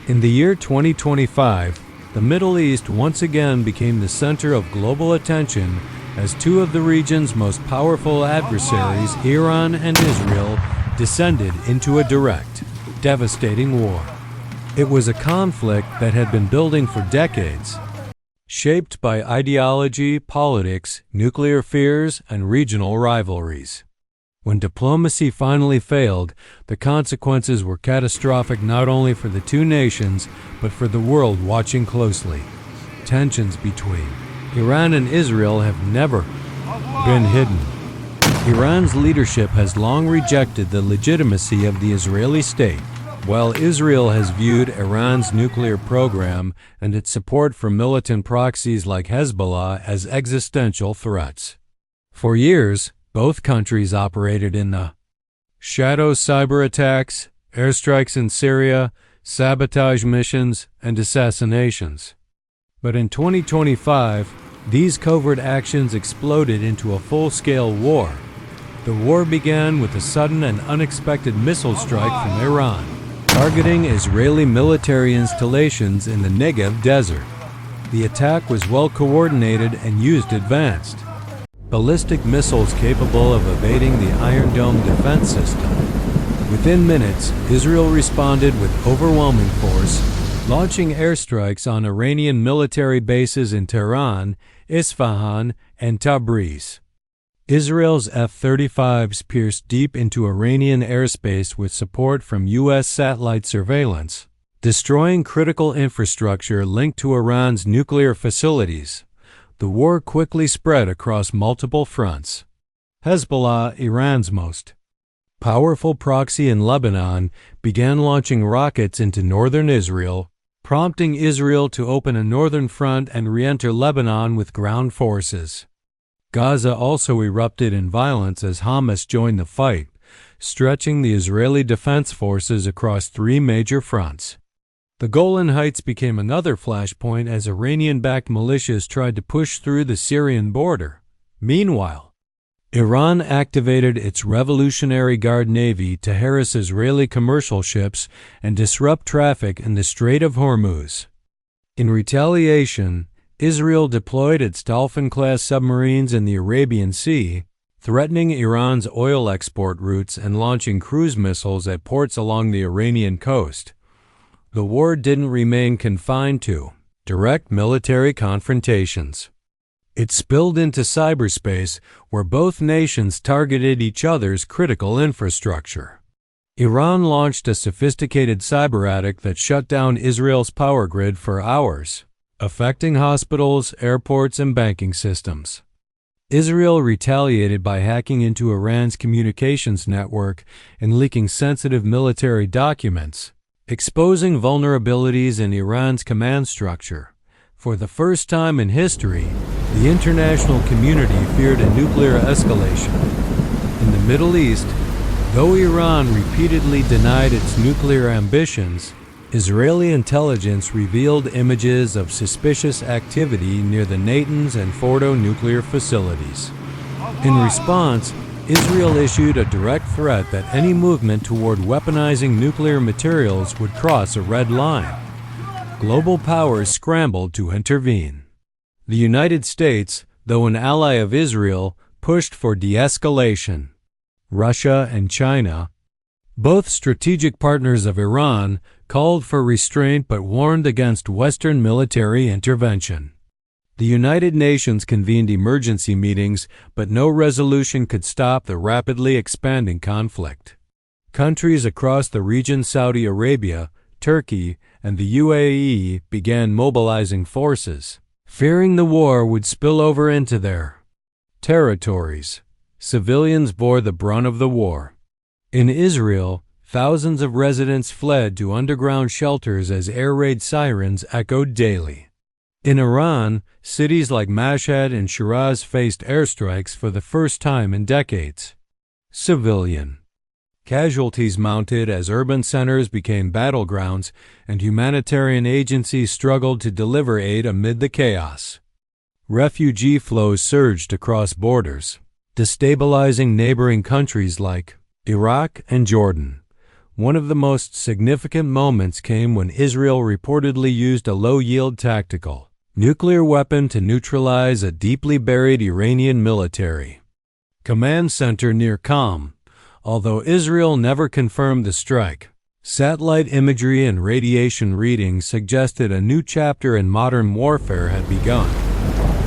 In the year 2025, the Middle East once again became the center of global attention as two of the region's most powerful adversaries, Iran and Israel, descended into a direct, devastating war. It was a conflict that had been building for decades, shaped by ideology, politics, nuclear fears, and regional rivalries. When diplomacy finally failed, the consequences were catastrophic not only for the two nations, but for the world watching closely. Tensions between Iran and Israel have never been hidden. Iran's leadership has long rejected the legitimacy of the Israeli state, while Israel has viewed Iran's nuclear program and its support for militant proxies like Hezbollah as existential threats. For years, both countries operated in the shadow cyber attacks, airstrikes in Syria, sabotage missions, and assassinations. But in 2025, these covert actions exploded into a full-scale war. The war began with a sudden and unexpected missile strike from Iran, targeting Israeli military installations in the Negev desert. The attack was well coordinated and used advanced ballistic missiles capable of evading the Iron Dome defense system. Within minutes, Israel responded with overwhelming force, launching airstrikes on Iranian military bases in Tehran, Isfahan, and Tabriz. Israel's F-35s pierced deep into Iranian airspace with support from U.S. satellite surveillance, destroying critical infrastructure linked to Iran's nuclear facilities. The war quickly spread across multiple fronts. Hezbollah, Iran's most powerful proxy in Lebanon, began launching rockets into northern Israel, prompting Israel to open a northern front and re-enter Lebanon with ground forces. Gaza also erupted in violence as Hamas joined the fight, stretching the Israeli defense forces across three major fronts. The Golan Heights became another flashpoint as Iranian-backed militias tried to push through the Syrian border. Meanwhile, Iran activated its Revolutionary Guard Navy to harass Israeli commercial ships and disrupt traffic in the Strait of Hormuz. In retaliation, Israel deployed its Dolphin-class submarines in the Arabian Sea, threatening Iran's oil export routes and launching cruise missiles at ports along the Iranian coast. The war didn't remain confined to direct military confrontations. It spilled into cyberspace, where both nations targeted each other's critical infrastructure. Iran launched a sophisticated cyber attack that shut down Israel's power grid for hours, affecting hospitals, airports, and banking systems. Israel retaliated by hacking into Iran's communications network and leaking sensitive military documents, exposing vulnerabilities in Iran's command structure. For the first time in history, the international community feared a nuclear escalation. In the Middle East, though Iran repeatedly denied its nuclear ambitions, Israeli intelligence revealed images of suspicious activity near the Natanz and Fordo nuclear facilities. In response, Israel issued a direct threat that any movement toward weaponizing nuclear materials would cross a red line. Global powers scrambled to intervene. The United States, though an ally of Israel, pushed for de-escalation. Russia and China, both strategic partners of Iran, called for restraint but warned against Western military intervention. The United Nations convened emergency meetings, but no resolution could stop the rapidly expanding conflict. Countries across the region, Saudi Arabia, Turkey, and the UAE, began mobilizing forces, fearing the war would spill over into their territories. Civilians bore the brunt of the war. In Israel, thousands of residents fled to underground shelters as air raid sirens echoed daily. In Iran, cities like Mashhad and Shiraz faced airstrikes for the first time in decades. Civilian casualties mounted as urban centers became battlegrounds and humanitarian agencies struggled to deliver aid amid the chaos. Refugee flows surged across borders, destabilizing neighboring countries like Iraq and Jordan, One of the most significant moments came when Israel reportedly used a low-yield tactical nuclear weapon to neutralize a deeply buried Iranian military command center near Qom, although Israel never confirmed the strike. Satellite imagery and radiation readings suggested a new chapter in modern warfare had begun.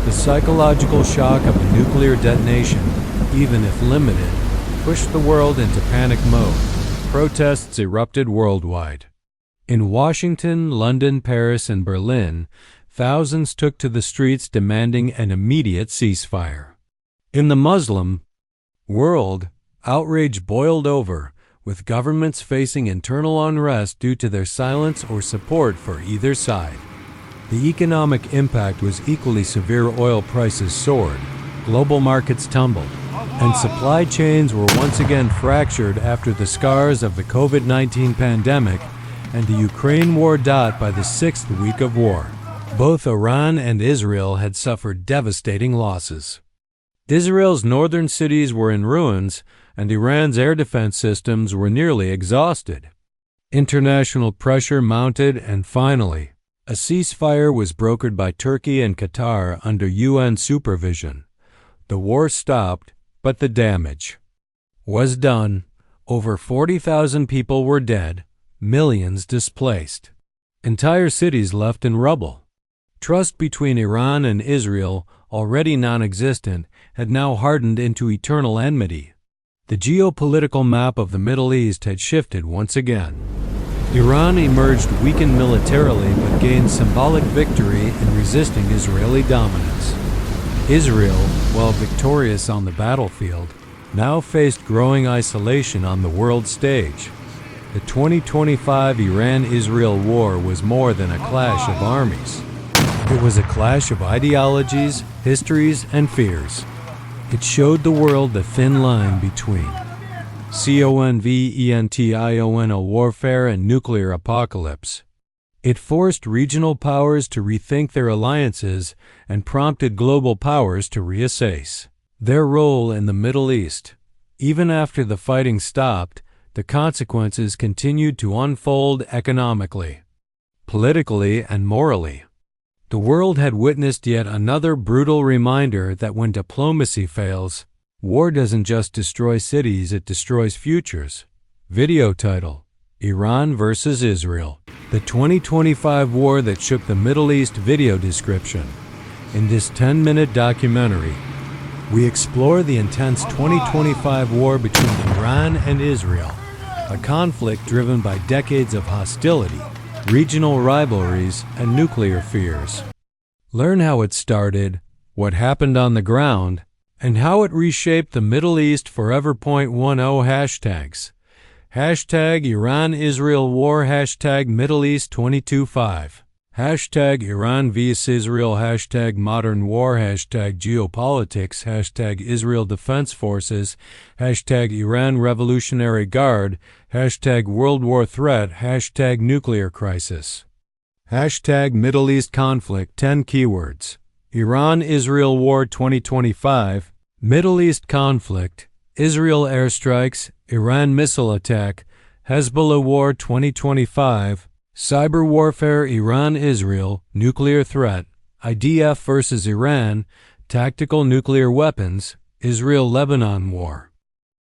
The psychological shock of a nuclear detonation, even if limited, pushed the world into panic mode. Protests erupted worldwide. In Washington, London, Paris, and Berlin, thousands took to the streets demanding an immediate ceasefire. In the Muslim world, outrage boiled over, with governments facing internal unrest due to their silence or support for either side. The economic impact was equally severe. Oil prices soared, global markets tumbled, and supply chains were once again fractured after the scars of the COVID-19 pandemic and the Ukraine war. By the sixth week of war, both Iran and Israel had suffered devastating losses. Israel's northern cities were in ruins, and Iran's air defense systems were nearly exhausted. International pressure mounted, and finally, a ceasefire was brokered by Turkey and Qatar under UN supervision. The war stopped, but the damage was done. Over 40,000 people were dead, millions displaced, entire cities left in rubble. Trust between Iran and Israel, already non-existent, had now hardened into eternal enmity. The geopolitical map of the Middle East had shifted once again. Iran emerged weakened militarily but gained symbolic victory in resisting Israeli dominance. Israel, while victorious on the battlefield, now faced growing isolation on the world stage. The 2025 Iran-Israel war was more than a clash of armies. It was a clash of ideologies, histories, and fears. It showed the world the thin line between conventional warfare and nuclear apocalypse. It forced regional powers to rethink their alliances and prompted global powers to reassess their role in the Middle East. Even after the fighting stopped, the consequences continued to unfold economically, politically, and morally. The world had witnessed yet another brutal reminder that when diplomacy fails, war doesn't just destroy cities, it destroys futures. Video title: Iran versus Israel. The 2025 war that shook the Middle East. Video description. In this 10-minute documentary, we explore the intense 2025 war between Iran and Israel, a conflict driven by decades of hostility, regional rivalries, and nuclear fears. Learn how it started, what happened on the ground, and how it reshaped the Middle East forever. 10 hashtags. Hashtag Iran-Israel war. Hashtag Middle East 2025. Hashtag Iran vs Israel. Hashtag modern war. Hashtag geopolitics. Hashtag Israel Defense Forces. Hashtag Iran Revolutionary Guard. Hashtag World War threat. Hashtag nuclear crisis. Hashtag Middle East conflict. 10 keywords. Iran-Israel war 2025. Middle East conflict. Israel airstrikes. Iran missile attack. Hezbollah war 2025. Cyber warfare. Iran-Israel. Nuclear threat. IDF versus Iran. Tactical nuclear weapons. Israel-Lebanon war.